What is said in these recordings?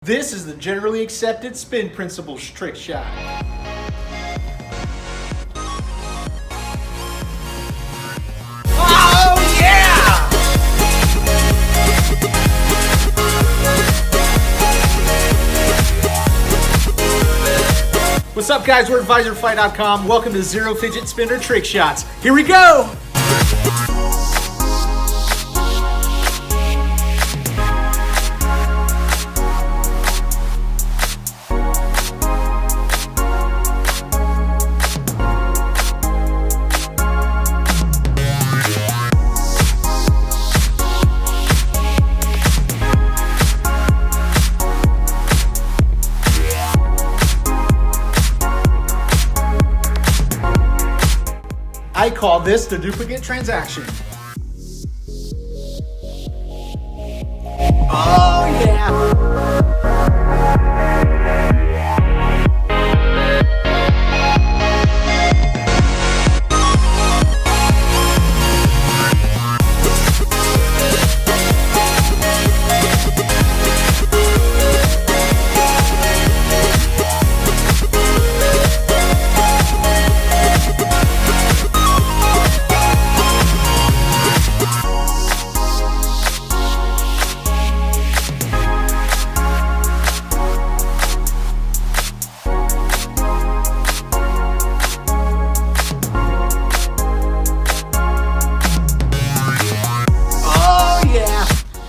This is the generally accepted spin principle trick shot. Oh yeah! What's up guys, we're advisorfi.com. Welcome to Xero Fidget Spinner Trick Shots. Here we go! I call this the duplicate transaction. Oh yeah!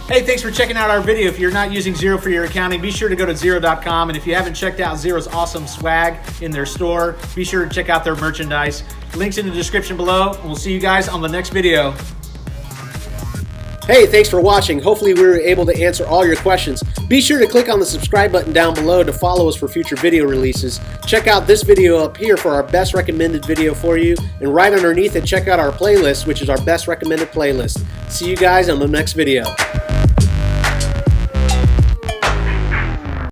Hey, thanks for checking out our video. If you're not using Xero for your accounting, be sure to go to Xero.com. And if you haven't checked out Xero's awesome swag in their store, be sure to check out their merchandise. Links in the description below. And we'll see you guys on the next video. Hey, thanks for watching. Hopefully we were able to answer all your questions. Be sure to click on the subscribe button down below to follow us for future video releases. Check out this video up here for our best recommended video for you. And right underneath it, check out our playlist, which is our best recommended playlist. See you guys on the next video.